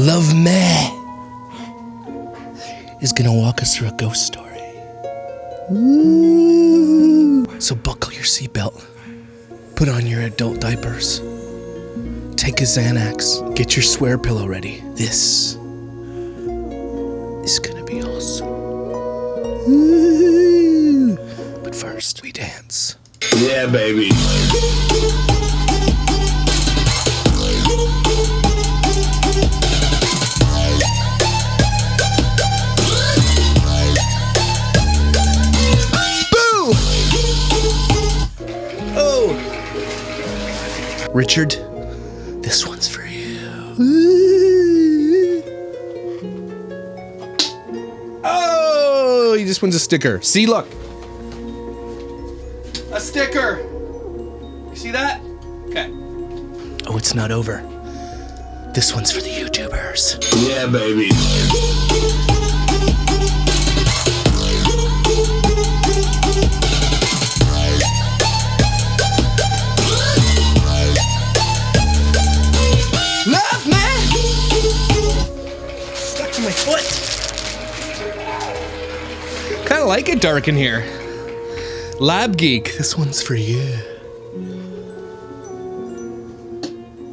LoveMeg is gonna walk us through a ghost story. Ooh. So buckle your seatbelt, put on your adult diapers, take a Xanax, get your swear pillow ready. This is gonna be awesome. Ooh. But first, we dance. Yeah, baby. Richard, this one's for you. Oh, he just wins a sticker. See, look. A sticker. You see that? Okay. Oh, it's not over. This one's for the YouTubers. Yeah, baby. My foot. Kind of like it dark in here. Lab Geek, this one's for you.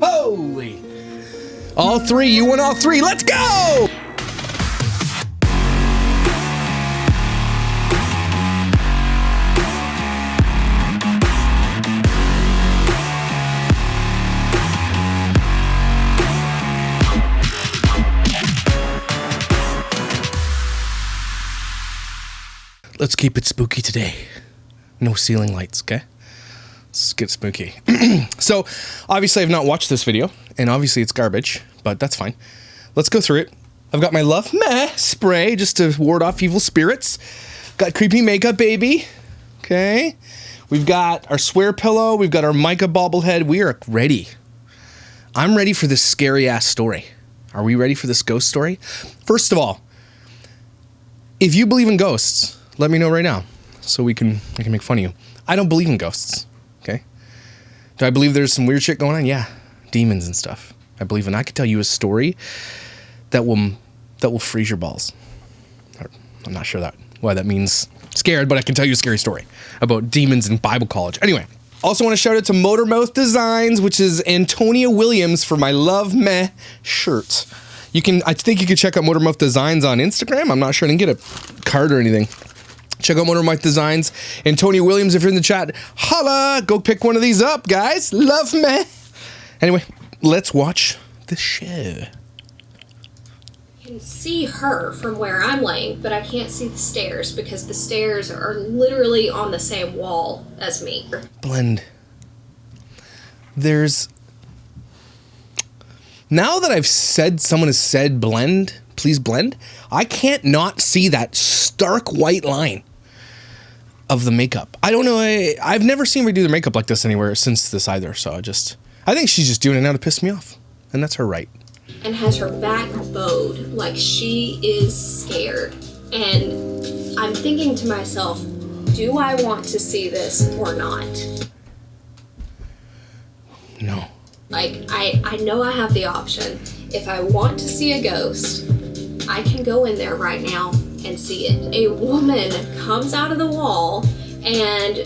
Holy. All three, you won all three. Let's go! Let's keep it spooky today. No ceiling lights, okay? Let's get spooky. So, obviously I've not watched this video, and obviously it's garbage, but that's fine. Let's go through it. I've got my LoveMeg spray just to ward off evil spirits. Got creepy makeup, baby. Okay. We've got our swear pillow. We've got our mica bobblehead. We are ready. I'm ready for this scary ass story. Are we ready for this ghost story? First of all, if you believe in ghosts, let me know right now so I can make fun of you. I don't believe in ghosts, okay? Do I believe there's some weird shit going on? Yeah, demons and stuff. I believe in. I could tell you a story that will freeze your balls. I'm not sure why that means scared, but I can tell you a scary story about demons in Bible college. Anyway, also want to shout out to Motormouth Designs, which is Antonia Williams for my LoveMeg shirt. I think you can check out Motormouth Designs on Instagram. I'm not sure. I didn't get a card or anything. Check out Motormouth Designs. Antonia Williams, if you're in the chat, holla! Go pick one of these up, guys. LoveMeg. Anyway, let's watch the show. I can see her from where I'm laying, but I can't see the stairs because the stairs are literally on the same wall as me. Blend. Now that someone has said blend, please blend, I can't not see that stark white line of the makeup. I don't know, I've never seen her do the makeup like this anywhere since this either, so I think she's just doing it now to piss me off, and that's her right. And has her back bowed, like she is scared. And I'm thinking to myself, do I want to see this or not? No. Like, I know I have the option. If I want to see a ghost, I can go in there right now and see it. A woman comes out of the wall and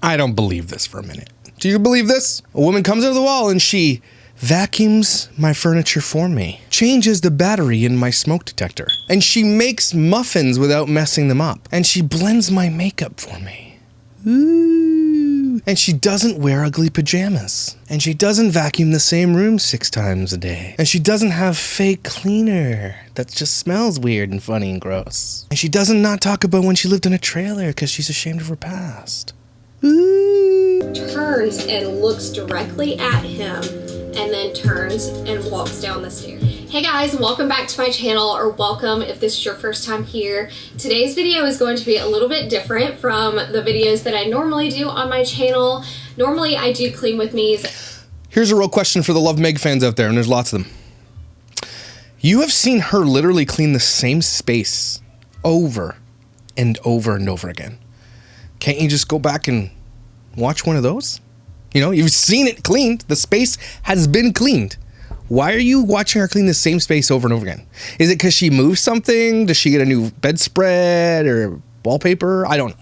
I don't believe this for a minute. Do you believe this? A woman comes out of the wall and she vacuums my furniture for me, changes the battery in my smoke detector, and she makes muffins without messing them up, and she blends my makeup for me. Ooh. And she doesn't wear ugly pajamas. And she doesn't vacuum the same room 6 times a day. And she doesn't have fake cleaner that just smells weird and funny and gross. And she doesn't not talk about when she lived in a trailer because she's ashamed of her past. Ooh. Turns and looks directly at him and then turns and walks down the stairs. Hey guys, welcome back to my channel, or welcome if this is your first time here. Today's video is going to be a little bit different from the videos that I normally do on my channel. Normally I do clean with me's. Here's a real question for the LoveMeg fans out there, and there's lots of them. You have seen her literally clean the same space over and over and over again. Can't you just go back and watch one of those? You know, you've seen it cleaned. The space has been cleaned. Why are you watching her clean the same space over and over again? Is it because she moved something? Does she get a new bedspread or wallpaper? I don't know.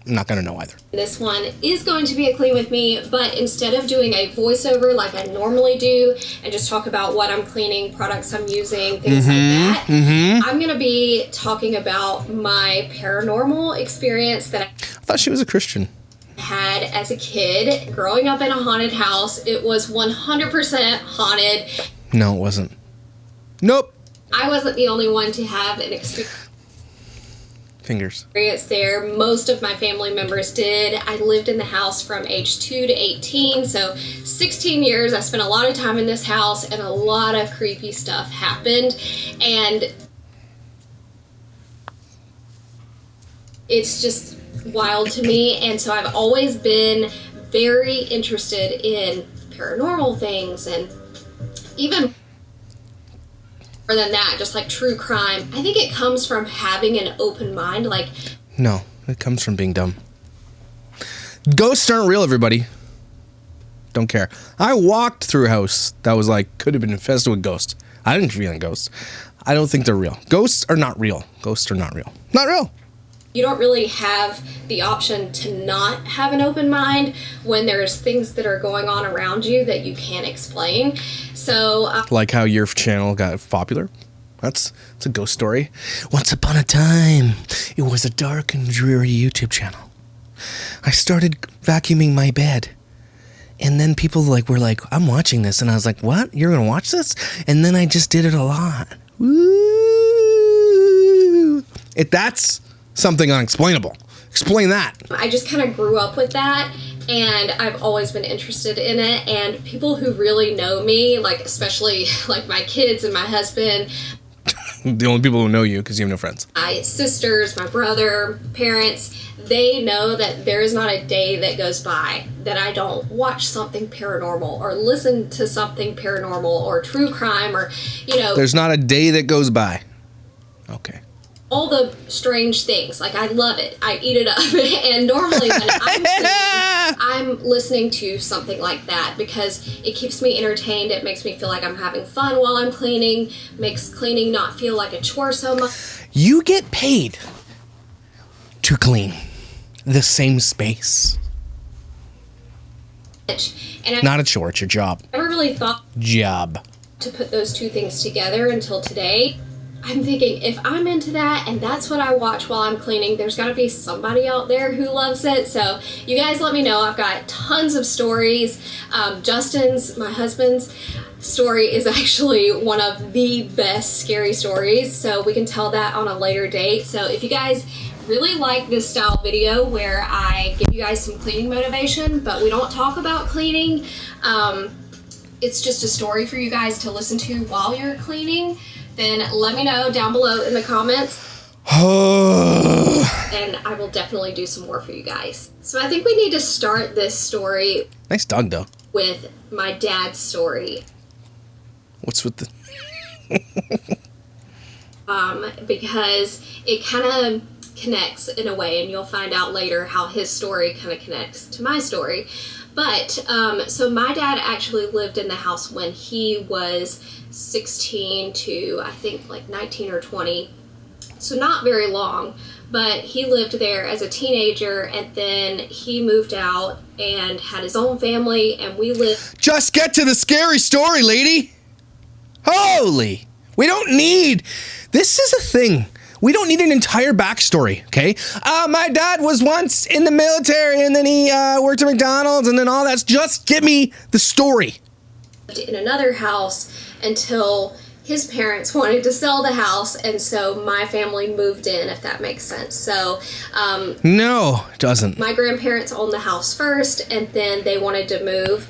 I'm not going to know either. This one is going to be a clean with me, but instead of doing a voiceover like I normally do and just talk about what I'm cleaning, products I'm using, things like that, I'm going to be talking about my paranormal experience that I thought she was a Christian. Had as a kid growing up in a haunted house. It was 100% haunted. No, it wasn't. Nope. I wasn't the only one to have an experience there. Most of my family members did. I lived in the house from age 2 to 18, so 16 years. I spent a lot of time in this house and a lot of creepy stuff happened, and it's just wild to me. And so I've always been very interested in paranormal things, and even more than that, just like true crime. I think it comes from having an open mind. Like, no, it comes from being dumb. Ghosts aren't real, everybody. Don't care. I walked through a house that was like, could have been infested with ghosts. I didn't feel any ghosts. I don't think they're real. Ghosts are not real. Ghosts are not real. Not real. You don't really have the option to not have an open mind when there's things that are going on around you that you can't explain. So, like how your channel got popular. It's a ghost story. Once upon a time, it was a dark and dreary YouTube channel. I started vacuuming my bed. And then people were like, I'm watching this. And I was like, what? You're going to watch this? And then I just did it a lot. Woo! That's something unexplainable. Explain that. I just kind of grew up with that, and I've always been interested in it. And people who really know me, like especially like my kids and my husband, the only people who know you because you have no friends, my sisters, my brother, parents, they know that there is not a day that goes by that I don't watch something paranormal or listen to something paranormal or true crime, or there's not a day that goes by. Okay. All the strange things. Like, I love it. I eat it up. And normally when I'm listening to something like that because it keeps me entertained. It makes me feel like I'm having fun while I'm cleaning. Makes cleaning not feel like a chore so much. You get paid to clean the same space. And I not a chore, it's your job. never really thought to put those two things together until today. I'm thinking, if I'm into that and that's what I watch while I'm cleaning, there's got to be somebody out there who loves it. So you guys let me know. I've got tons of stories. Justin's, my husband's, story is actually one of the best scary stories. So we can tell that on a later date. So if you guys really like this style video where I give you guys some cleaning motivation, but we don't talk about cleaning, it's just a story for you guys to listen to while you're cleaning, then let me know down below in the comments. And I will definitely do some more for you guys. So I think we need to start this story. Nice dog, though. With my dad's story. What's with the... because it kind of connects in a way, and you'll find out later how his story kind of connects to my story. But, so my dad actually lived in the house when he was 16 to, I think, like 19 or 20. So not very long, but he lived there as a teenager, and then he moved out and had his own family, and we lived... Just get to the scary story, lady! Holy! We don't need... This is a thing. We don't need an entire backstory, okay? My dad was once in the military, and then he worked at McDonald's, and then all that's... Just give me the story. In another house until his parents wanted to sell the house, and so my family moved in, if that makes sense. So, no, it doesn't. My grandparents owned the house first, and then they wanted to move.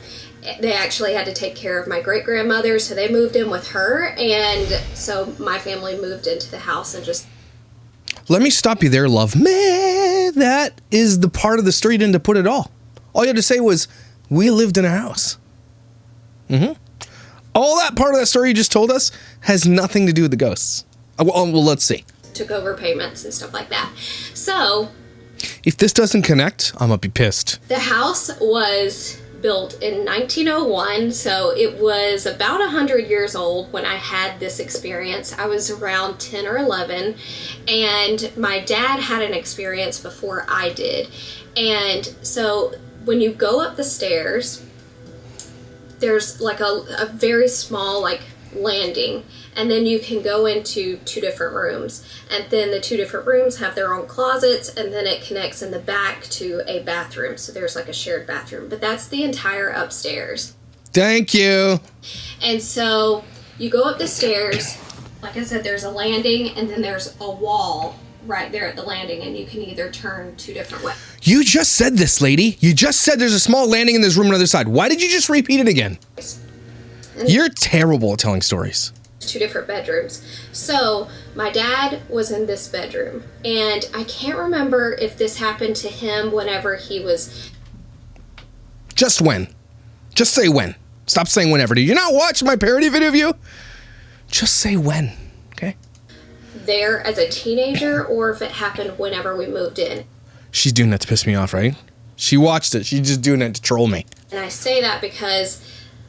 They actually had to take care of my great-grandmother, so they moved in with her, and so my family moved into the house and just... Let me stop you there, love. Man, that is the part of the story you didn't put at all. All you had to say was, we lived in a house. Mm-hmm. All that part of that story you just told us has nothing to do with the ghosts. Well, let's see. Took over payments and stuff like that. So... If this doesn't connect, I'm gonna be pissed. The house was built in 1901, so it was about 100 years old when I had this experience. I was around 10 or 11, and my dad had an experience before I did. And so when you go up the stairs, there's like a very small like landing, and then you can go into 2 different rooms, and then the 2 different rooms have their own closets, and then it connects in the back to a bathroom, so there's like a shared bathroom, but that's the entire upstairs. Thank you. And so you go up the stairs, like I said, there's a landing, and then there's a wall right there at the landing, and you can either turn 2 different ways. You just said this, lady. You just said there's a small landing and there's room on the other side. Why did you just repeat it again? You're terrible at telling stories. 2 different bedrooms. So my dad was in this bedroom, and I can't remember if this happened to him whenever he was... Just when. Just say when. Stop saying whenever. Did you not watch my parody video of you? Just say when, okay? There as a teenager, or if it happened whenever we moved in. She's doing that to piss me off, right? She watched it. She's just doing it to troll me. And I say that because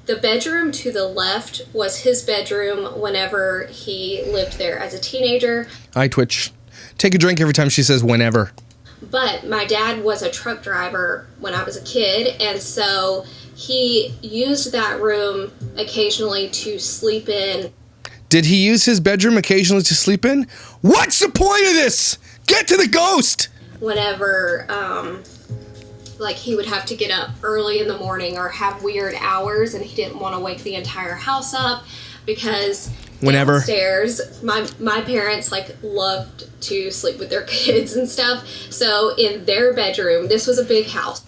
the bedroom to the left was his bedroom whenever he lived there as a teenager. I twitch. Take a drink every time she says whenever. But my dad was a truck driver when I was a kid, and so he used that room occasionally to sleep in. Did he use his bedroom occasionally to sleep in? What's the point of this? Get to the ghost! Whenever, like, he would have to get up early in the morning or have weird hours, and he didn't want to wake the entire house up because downstairs, my parents, like, loved to sleep with their kids and stuff. So in their bedroom, this was a big house.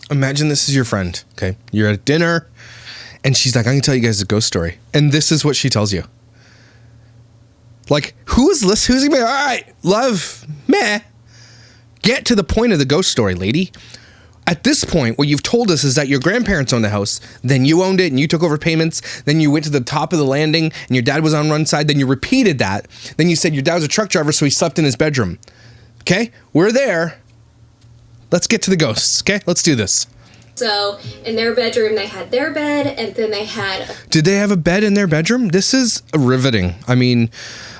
Imagine this is your friend, okay? You're at dinner, and she's like, I'm gonna tell you guys a ghost story. And this is what she tells you. Like, who's gonna be, all right, love, meh. Get to the point of the ghost story, lady. At this point, what you've told us is that your grandparents owned the house, then you owned it and you took over payments, then you went to the top of the landing and your dad was on one side, then you repeated that, then you said your dad was a truck driver, so he slept in his bedroom. Okay? We're there. Let's get to the ghosts, okay? Let's do this. So in their bedroom, they had their bed, and then they had... Did they have a bed in their bedroom? This is riveting. I mean,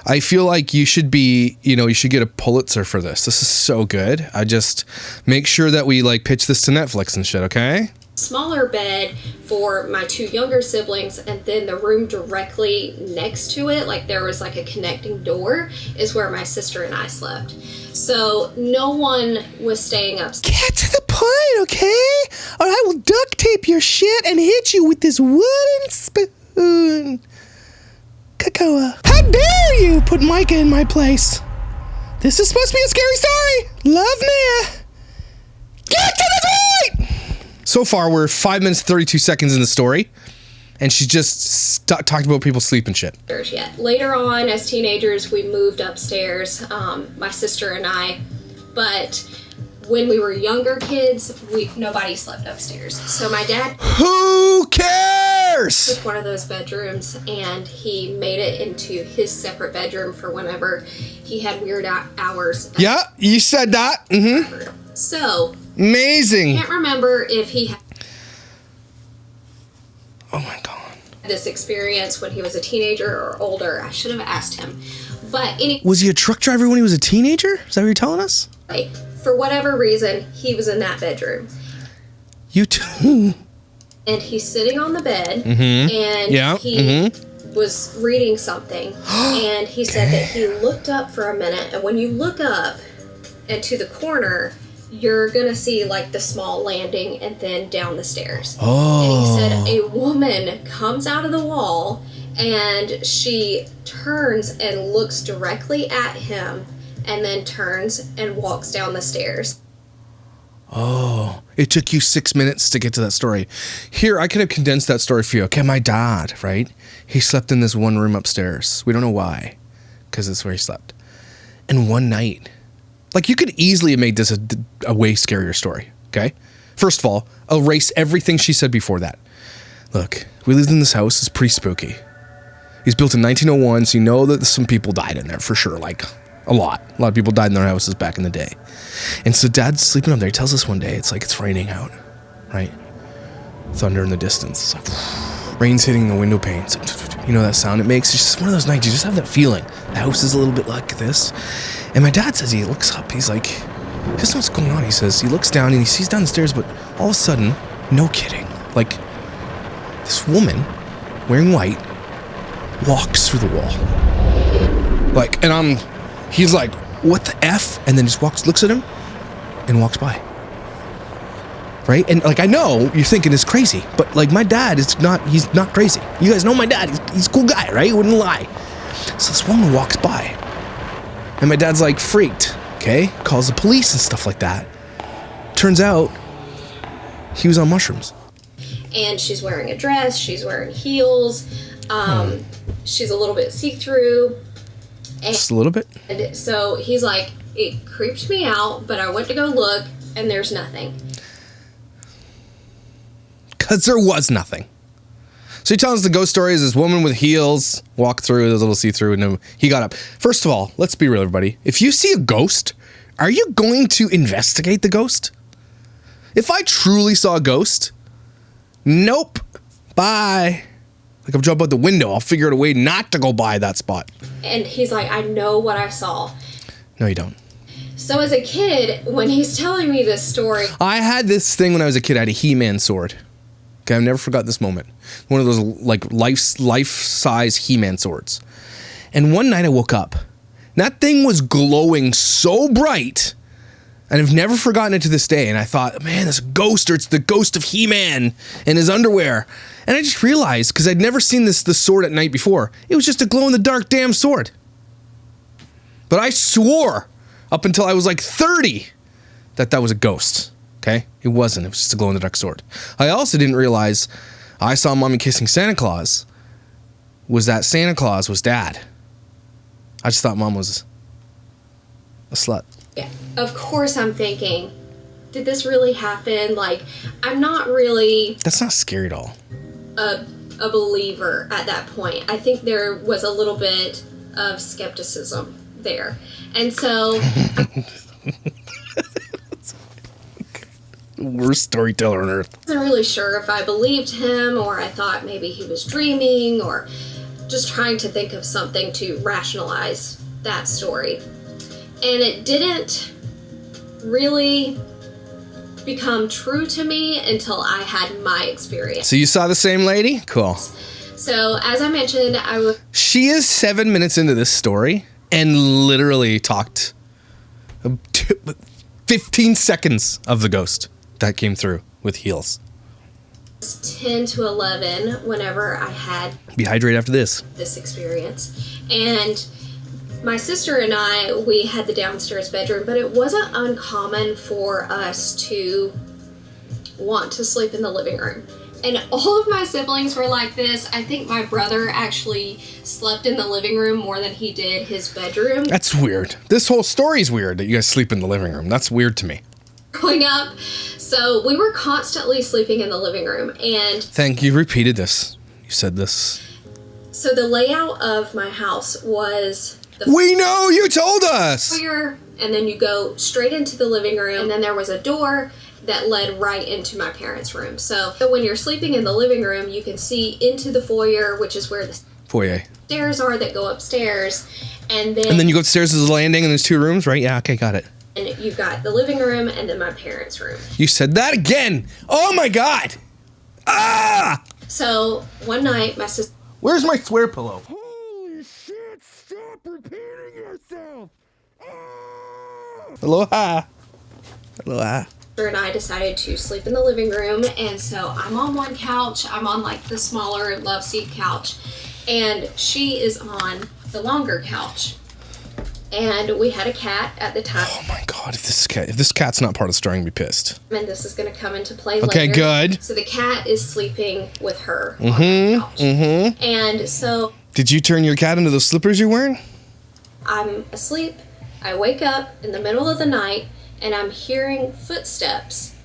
I feel like you should be, you should get a Pulitzer for this. This is so good. I just make sure that we like pitch this to Netflix and shit, okay? Smaller bed for my 2 younger siblings, and then the room directly next to it, like there was like a connecting door, is where my sister and I slept. So no one was staying upstairs. Get to the point, okay? Or I will duct tape your shit and hit you with this wooden spoon. Cocoa. How dare you put Micah in my place? This is supposed to be a scary story. Love me. Get to the point! So far, we're 5 minutes, 32 seconds in the story, and she's just talked about people sleeping shit. Yet. Later on, as teenagers, we moved upstairs, my sister and I, but when we were younger kids, nobody slept upstairs. So my dad... Who cares? ...took one of those bedrooms, and he made it into his separate bedroom for whenever he had weird hours. Yeah, you said that. Mm-hmm. So... Amazing. I can't remember if he had... Oh my God. ...this experience when he was a teenager or older. I should have asked him. But anyway... Was he a truck driver when he was a teenager? Is that what you're telling us? For whatever reason, he was in that bedroom. You too. And he's sitting on the bed, and he was reading something, and he said that he looked up for a minute, and when you look up and to the corner, you're gonna see like the small landing and then down the stairs. Oh. And he said a woman comes out of the wall, and she turns and looks directly at him, and then turns and walks down the stairs. Oh, it took you 6 minutes to get to that story. Here, I could have condensed that story for you. Okay, my dad, right? He slept in this one room upstairs. We don't know why, because it's where he slept. And one night, like you could easily have made this a way scarier story, okay? First of all, erase everything she said before that. Look, we lived in this house. It's pretty spooky. He's built in 1901, so you know that some people died in there for sure, like a lot. A lot of people died in their houses back in the day. And so Dad's sleeping up there. He tells us one day, it's like it's raining out, right? thunder in the distance. It's like, rain's hitting the window panes. You know that sound it makes? It's just one of those nights, you just have that feeling. The house is a little bit like this. And my dad says he looks up, he's like, he doesn't know what's going on. He says he looks down and he sees down the stairs, but all of a sudden, no kidding, like this woman wearing white walks through the wall. Like, and he's like, what the F? And then just looks at him and walks by. Right? And like, I know you're thinking it's crazy, but like my dad he's not crazy. You guys know my dad, he's a cool guy, right? He wouldn't lie. So this woman walks by and my dad's like freaked, okay? Calls the police and stuff like that. Turns out he was on mushrooms. And she's wearing a dress, she's wearing heels, she's a little bit see-through. Just a little bit? And so he's like, it creeped me out, but I went to go look and there's nothing. Because there was nothing. So he tells us the ghost story is this woman with heels walked through, there's a little see-through, and then he got up. First of all, let's be real, everybody. If you see a ghost, are you going to investigate the ghost? If I truly saw a ghost, nope, bye. Like I'm jumping out the window, I'll figure out a way not to go by that spot. And he's like, I know what I saw. No, you don't. So as a kid, when he's telling me this story... I had this thing when I was a kid, I had a He-Man sword. Okay, I've never forgot this moment. One of those like life-size He-Man swords. And one night I woke up. And that thing was glowing so bright. And I've never forgotten it to this day. And I thought, man, this ghost, or it's the ghost of He-Man in his underwear. And I just realized, because I'd never seen the sword at night before, it was just a glow-in-the-dark damn sword. But I swore, up until I was like 30, that was a ghost. Okay? It wasn't. It was just a glow-in-the-dark sword. I also didn't realize I saw Mommy kissing Santa Claus was that Santa Claus was Dad. I just thought Mom was a slut. Yeah, of course I'm thinking, did this really happen? Like, I'm not really... That's not scary at all. A believer at that point. I think there was a little bit of skepticism there. And so... Worst storyteller on earth. I wasn't really sure if I believed him, or I thought maybe he was dreaming, or just trying to think of something to rationalize that story. And it didn't really become true to me until I had my experience. So you saw the same lady? Cool. So as I mentioned, She is 7 minutes into this story and literally talked 15 seconds of the ghost that came through with heels. 10 to 11 whenever I had Be hydrated after this experience. And my sister and I, we had the downstairs bedroom, but it wasn't uncommon for us to want to sleep in the living room. And all of my siblings were like this. I think my brother actually slept in the living room more than he did his bedroom. That's weird. This whole story's weird that you guys sleep in the living room. That's weird to me. Growing up, so we were constantly sleeping in the living room. And thank you. Repeated this. You said this. So the layout of my house was... We know, you told us! Foyer, and then you go straight into the living room, and then there was a door that led right into my parents' room. So when you're sleeping in the living room, you can see into the foyer, which is where the foyer stairs are that go upstairs. And then you go upstairs to the landing, and there's 2 rooms, right? Yeah, okay, got it. And you've got the living room and then my parents' room. You said that again! Oh my god! Ah! So one night, my sister... Where's my swear pillow? Holy shit, stop repeating yourself! Aloha. Aloha. and I decided to sleep in the living room, and so I'm on one couch, I'm on like the smaller love seat couch, and she is on the longer couch. And we had a cat at the time. Oh my god, if this cat's not part of the story, I'm gonna be pissed. And this is gonna come into play okay, later. good. So the cat is sleeping with her on the couch. Mm-hmm. And so... Did you turn your cat into those slippers you're wearing? I'm asleep, I wake up in the middle of the night, and I'm hearing footsteps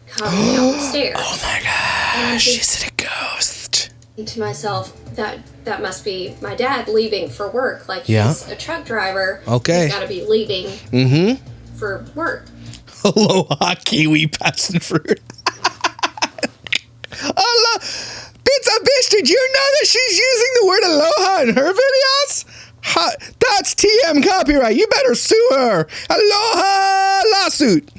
coming down the stairs. Oh my gosh, is it a ghost? To myself, that must be my dad leaving for work. Like, he's a truck driver. Okay. He's got to be leaving for work. Aloha, kiwi passing fruit. Did you know that she's using the word aloha in her videos? That's TM copyright. You better sue her. Aloha lawsuit.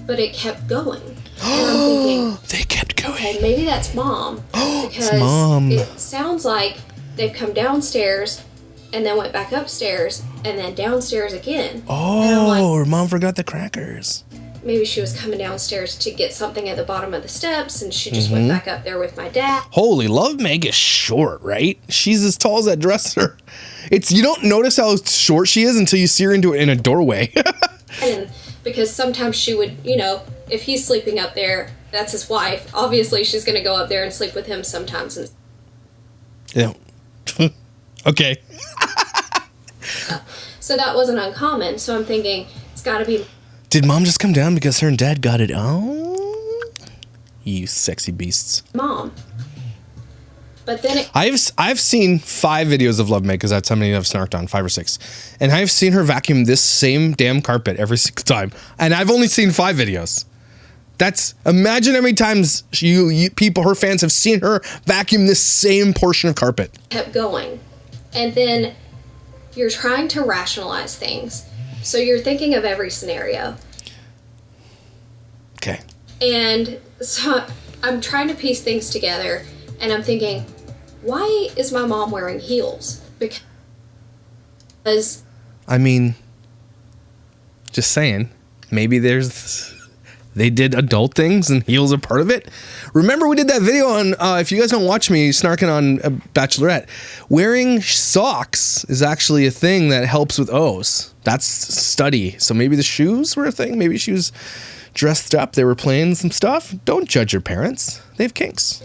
But it kept going. And I'm thinking, they kept going. okay, maybe that's mom. Because Mom. it sounds like they've come downstairs and then went back upstairs and then downstairs again. And I'm like, Oh, her mom forgot the crackers. maybe she was coming downstairs to get something at the bottom of the steps and she just went back up there with my dad. Holy, LoveMeg is short, right? She's as tall as that dresser. You don't notice how short she is until you see her in a doorway. And because sometimes she would, if he's sleeping up there, that's his wife. Obviously, she's going to go up there and sleep with him sometimes. And Yeah. Okay. so that wasn't uncommon. So I'm thinking, it's got to be Did mom just come down because her and dad got it on? You sexy beasts. mom. But then I've seen 5 videos of LoveMeg because that's how many I've snarked on, 5 or 6. And I've seen her vacuum this same damn carpet every single time. And I've only seen 5 videos. Imagine how many times you people, her fans, have seen her vacuum this same portion of carpet. kept going. And then you're trying to rationalize things. So you're thinking of every scenario. Okay. And so I'm trying to piece things together. And I'm thinking, why is my mom wearing heels? Because I mean, just saying, maybe they did adult things and heels are part of it. Remember we did that video on, if you guys don't watch me snarking on a Bachelorette, wearing socks is actually a thing that helps with O's. That's study. So maybe the shoes were a thing. Maybe she was dressed up. They were playing some stuff. Don't judge your parents. They have kinks.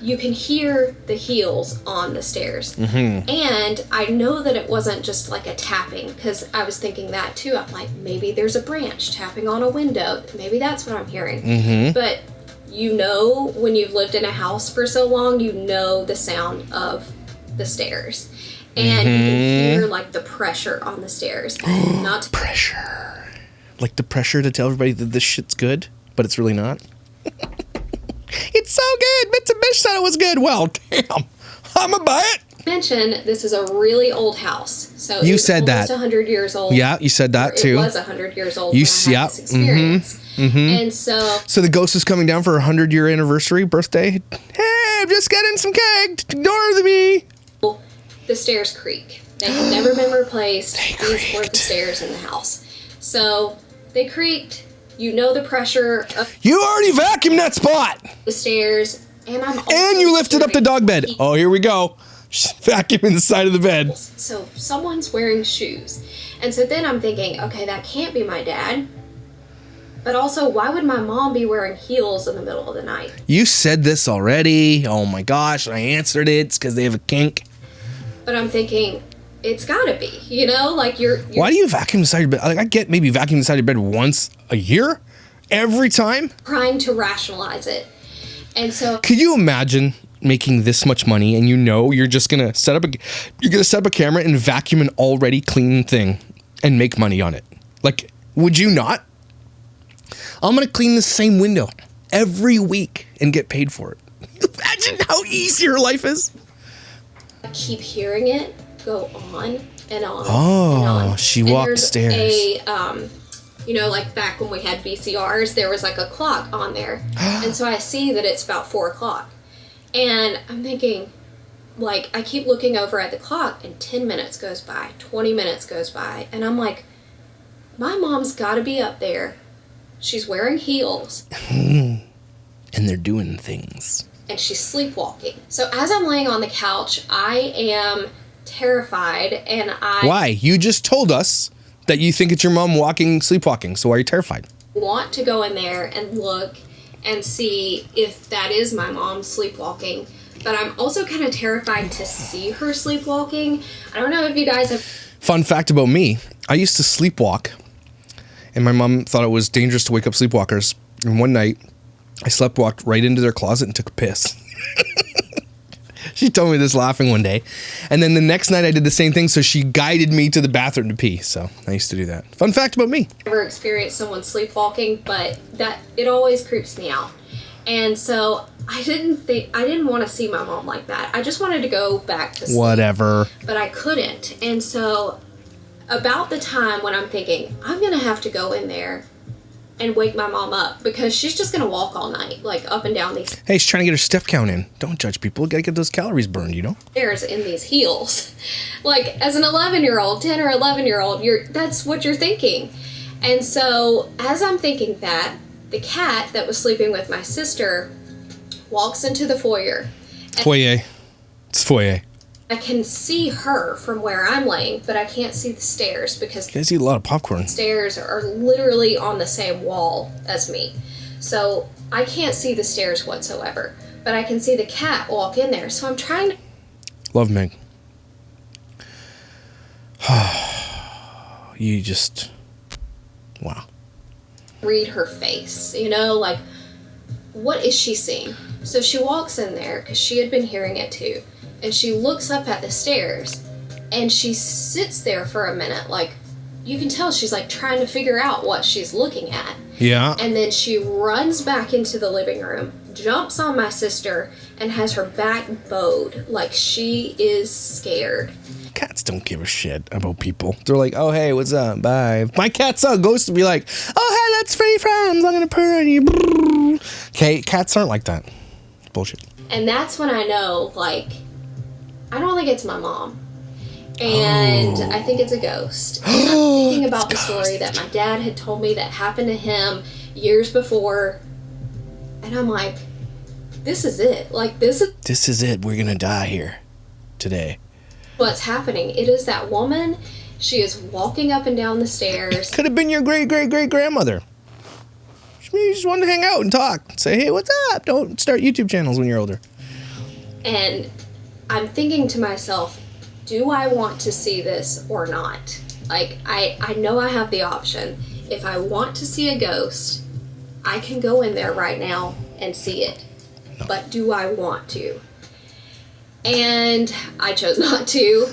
you can hear the heels on the stairs. And I know that it wasn't just like a tapping, because I was thinking that too. I'm like, maybe there's a branch tapping on a window. Maybe that's what I'm hearing. But when you've lived in a house for so long, you know the sound of the stairs. And you can hear like the pressure on the stairs. Not Pressure. Like the pressure to tell everybody that this shit's good, but it's really not. It's so good. Mitsubishi said it was good. Well, damn. I'm going to buy it. mention, this is a really old house. So You it's said almost that. 100 years old. Yeah, you said that too. It was 100 years old You when I had this experience. And so So the ghost is coming down for a 100-year anniversary birthday. Hey, I'm just getting some cake. Ignore me. the stairs creak. They have never been replaced. They These were the creaked. stairs in the house. So they creaked. You know the pressure of You already vacuumed that spot. the stairs. And I'm also And you lifted up the hearing dog bed. heat. Oh, here we go. Vacuuming the side of the bed. So someone's wearing shoes. And so then I'm thinking, okay, that can't be my dad. But also, why would my mom be wearing heels in the middle of the night? You said this already. Oh my gosh, I answered it. It's because they have a kink. But I'm thinking, it's gotta be, like you're Why do you vacuum the side of your bed? Like, I get maybe vacuuming the side of your bed once a year? Every time? trying to rationalize it. And so Could you imagine making this much money and you're just gonna set up a camera and vacuum an already clean thing and make money on it? Like, would you not? I'm gonna clean the same window every week and get paid for it. Imagine how easy your life is. I keep hearing it go on and on. Oh, and on. she And walked there's stairs. Like back when we had VCRs, there was like a clock on there. And so I see that it's about 4 o'clock. And I'm thinking, like, I keep looking over at the clock and 10 minutes goes by, 20 minutes goes by. And I'm like, my mom's gotta be up there. She's wearing heels And they're doing things. and she's sleepwalking. So as I'm laying on the couch, I am terrified and Why? You just told us that you think it's your mom sleepwalking. So why are you terrified? want to go in there and look and see if that is my mom sleepwalking. But I'm also kind of terrified to see her sleepwalking. I don't know if you guys have... Fun fact about me, I used to sleepwalk. And my mom thought it was dangerous to wake up sleepwalkers. And one night, I walked right into their closet and took a piss. She told me this laughing one day. And then the next night I did the same thing, so she guided me to the bathroom to pee. So I used to do that. Fun fact about me. Never experienced someone sleepwalking, but that it always creeps me out. And so I didn't want to see my mom like that. I just wanted to go back to sleep. Whatever. But I couldn't. And so about the time when I'm thinking, I'm going to have to go in there and wake my mom up because she's just going to walk all night, like up and down these Hey, she's trying to get her step count in. Don't judge people. Gotta get those calories burned, you know? stairs in these heels. Like, as an 11-year-old, 10 or 11-year-old, that's what you're thinking. And so as I'm thinking that, the cat that was sleeping with my sister walks into the foyer. Foyer. It's foyer. I can see her from where I'm laying, but I can't see the stairs because You guys eat a lot of popcorn. the stairs are literally on the same wall as me. So I can't see the stairs whatsoever, but I can see the cat walk in there. So I'm trying to LoveMeg. You just... Wow. read her face, you know, like, what is she seeing? So she walks in there because she had been hearing it too, and she looks up at the stairs and she sits there for a minute, like, you can tell she's like trying to figure out what she's looking at. Yeah. And then she runs back into the living room, jumps on my sister, and has her back bowed like she is scared. Cats don't give a shit about people. They're like, oh, hey, what's up? Bye. If my cat saw a ghost to be like, oh, hey, let's free friends. I'm going to purr on you. Okay, cats aren't like that. Bullshit. And that's when I know, like, I don't think it's my mom. And I think it's a ghost. And I'm thinking about the story that my dad had told me that happened to him years before. And I'm like, this is it. Like, this is it. We're going to die here today. what's happening. It is that woman. She is walking up and down the stairs. Could have been your great-great-great-grandmother. Maybe you just wanted to hang out and talk. Say, hey, what's up? Don't start YouTube channels when you're older. And I'm thinking to myself, do I want to see this or not? Like, I know I have the option. If I want to see a ghost, I can go in there right now and see it. No. But do I want to? And I chose not to.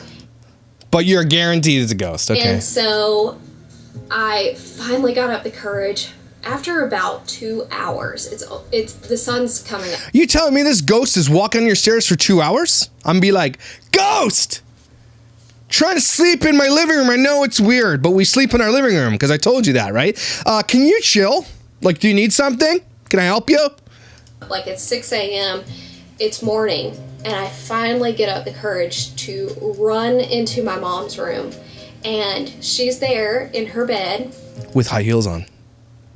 But you're guaranteed it's a ghost. Okay. And so I finally got up the courage. After about 2 hours, it's the sun's coming up. You telling me this ghost is walking on your stairs for 2 hours? I'm gonna be like, ghost! Trying to sleep in my living room. I know it's weird, but we sleep in our living room because I told you that, right? Can you chill? Like, do you need something? Can I help you? Like, it's 6 a.m. It's morning, and I finally get up the courage to run into my mom's room, and she's there in her bed with high heels on.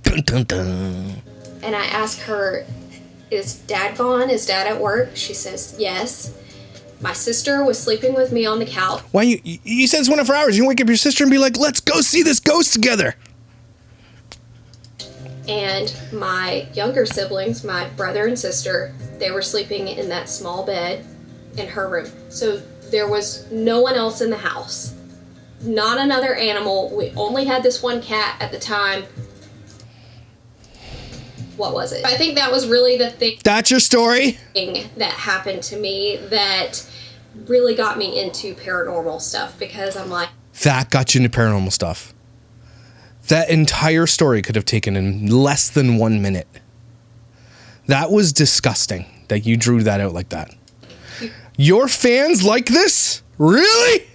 Dun, dun, dun. And I ask her, is Dad gone? Is Dad at work? She says, yes. My sister was sleeping with me on the couch. Why you said this went on for hours. You wake up your sister and be like, let's go see this ghost together. And my younger siblings, my brother and sister, they were sleeping in that small bed in her room. So there was no one else in the house. Not another animal. We only had this one cat at the time. What was it? I think that was really the thing. That's your story? That happened to me that really got me into paranormal stuff, because I'm like... That got you into paranormal stuff. That entire story could have taken in less than 1 minute. That was disgusting that you drew that out like that. Your fans like this? Really?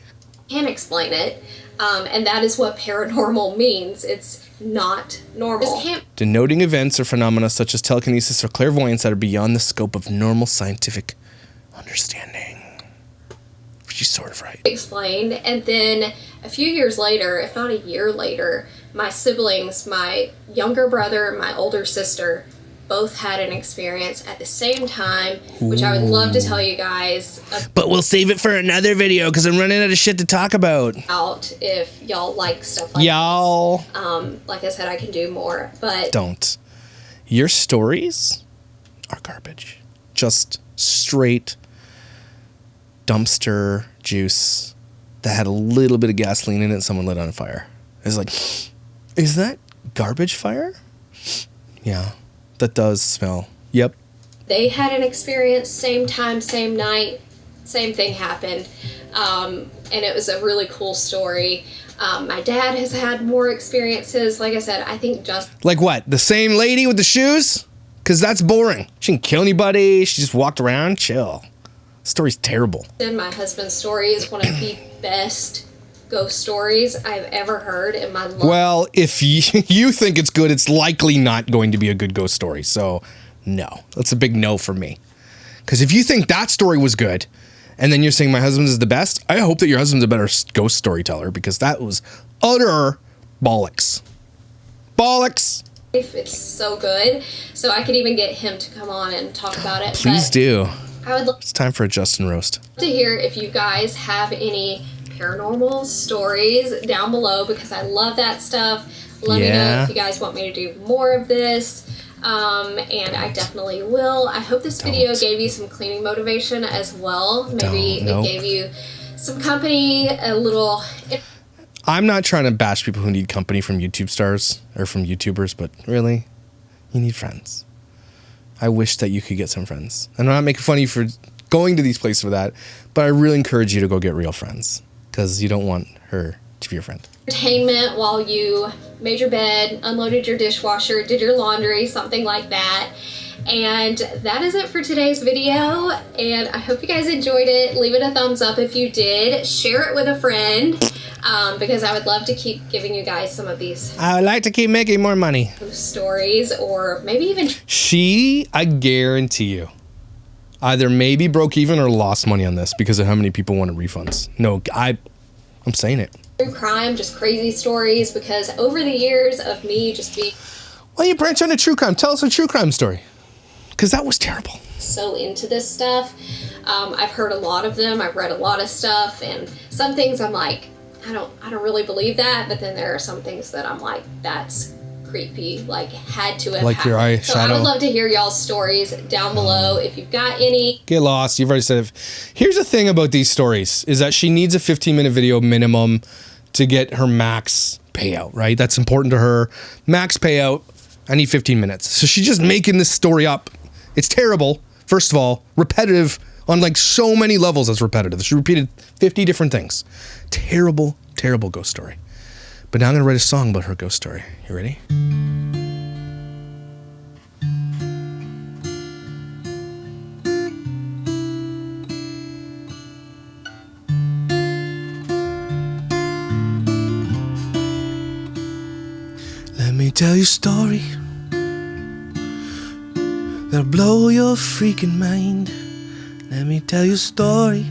Can't explain it. And that is what paranormal means. It's not normal. Denoting events or phenomena such as telekinesis or clairvoyance that are beyond the scope of normal scientific understanding. She's sort of right. Explained. And then a few years later, if not a year later, my siblings, my younger brother and my older sister, both had an experience at the same time, which I would love to tell you guys. But we'll save it for another video because I'm running out of shit to talk about. If y'all like stuff like y'all. This. Like I said, I can do more, but... Don't. Your stories are garbage. Just straight dumpster juice that had a little bit of gasoline in it and someone lit on fire. It's like, is that garbage fire? Yeah. That does smell. Yep. They had an experience, same time, same night, same thing happened. And it was a really cool story. My dad has had more experiences. Like I said, I think just... Like what? The same lady with the shoes? Because that's boring. She didn't kill anybody. She just walked around. Chill. Story's terrible. My husband's story is one of the best ghost stories I've ever heard in my life. Well, if you think it's good, it's likely not going to be a good ghost story. So, no. That's a big no for me. Because if you think that story was good, and then you're saying my husband's is the best, I hope that your husband's a better ghost storyteller, because that was utter bollocks. Bollocks! It's so good. So I could even get him to come on and talk about it. Please do. I would love It's time for a Justin roast. to hear if you guys have any paranormal stories down below, because I love that stuff. Let me know if you guys want me to do more of this. And I definitely will. I hope this video gave you some cleaning motivation as well. Maybe it gave you some company, a little... I'm not trying to bash people who need company from YouTube stars or from YouTubers, but really, you need friends. I wish that you could get some friends. I'm not making fun of you for going to these places for that, but I really encourage you to go get real friends, because you don't want her to be your friend. Entertainment while you made your bed, unloaded your dishwasher, did your laundry, something like that. And that is it for today's video, and I hope you guys enjoyed it. Leave it a thumbs up if you did. Share it with a friend, because I would love to keep giving you guys some of these I would like to keep making more money. stories, or maybe even She, I guarantee you, either maybe broke even or lost money on this because of how many people wanted refunds. No, I'm saying it. true crime, just crazy stories, because over the years of me just being Why don't you branch on to true crime? Tell us a true crime story. Because that was terrible. so into this stuff, I've heard a lot of them, I've read a lot of stuff, and some things I'm like, I don't really believe that, but then there are some things that I'm like, that's creepy, like had to have Like happened. your eyeshadow. So I would love to hear y'all's stories down below if you've got any. Get lost. You've already said it. Here's the thing about these stories is that she needs a 15-minute video minimum to get her max payout, right? That's important to her. Max payout, I need 15 minutes. So she's just making this story up. It's terrible. First of all, repetitive on like so many levels. It's repetitive. She repeated 50 different things. Terrible, terrible ghost story. But now I'm going to write a song about her ghost story. You ready? Let me tell you a story that'll blow your freaking mind. Let me tell you a story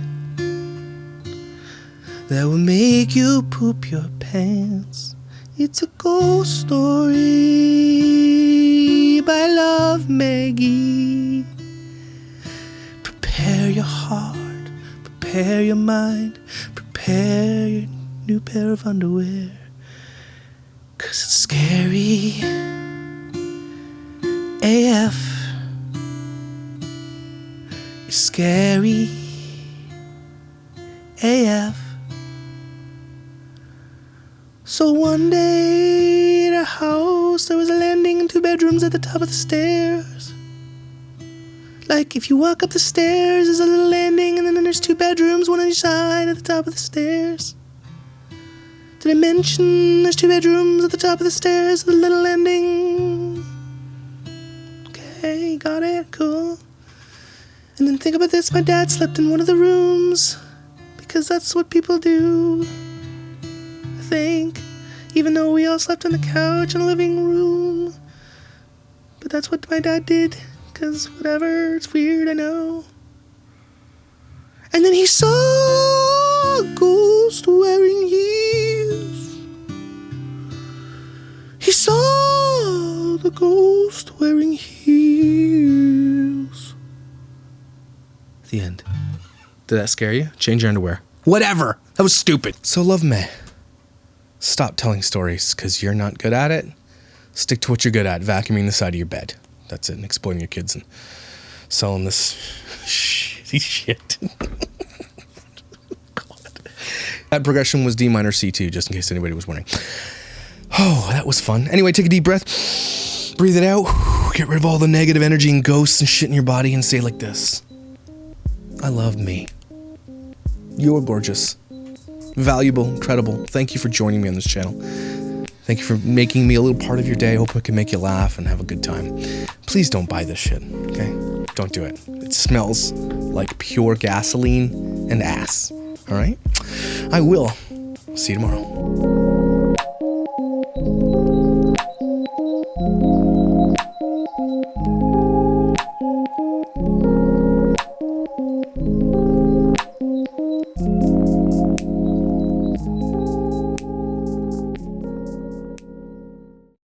that will make you poop your pants. It's a ghost story by LoveMeg. Prepare your heart, prepare your mind, prepare your new pair of underwear. 'Cause it's scary AF. It's scary AF. So one day at our house there was a landing and 2 bedrooms at the top of the stairs. Like if you walk up the stairs there's a little landing and then there's 2 bedrooms, one on each side at the top of the stairs. Did I mention there's 2 bedrooms at the top of the stairs with a little landing? Okay, got it, cool. And then think about this, my dad slept in one of the rooms because that's what people do, I think. Even though we all slept on the couch in the living room. But that's what my dad did, because whatever, it's weird, I know. And then he saw a ghost wearing heels. He saw the ghost wearing heels. The end. Did that scare you? Change your underwear. Whatever. That was stupid. So LoveMeg, stop telling stories because you're not good at it. Stick to what you're good at. Vacuuming the side of your bed. That's it. And exploiting your kids and selling this shitty shit. God. That progression was D minor C2, just in case anybody was wondering. Oh, that was fun. Anyway, take a deep breath. Breathe it out. Get rid of all the negative energy and ghosts and shit in your body and say it like this. I love me. You're gorgeous. Valuable, incredible. Thank you for joining me on this channel. Thank you for making me a little part of your day. I hope I can make you laugh and have a good time. please don't buy this shit, okay? Don't do it. It smells like pure gasoline and ass, all right? I will. See you tomorrow.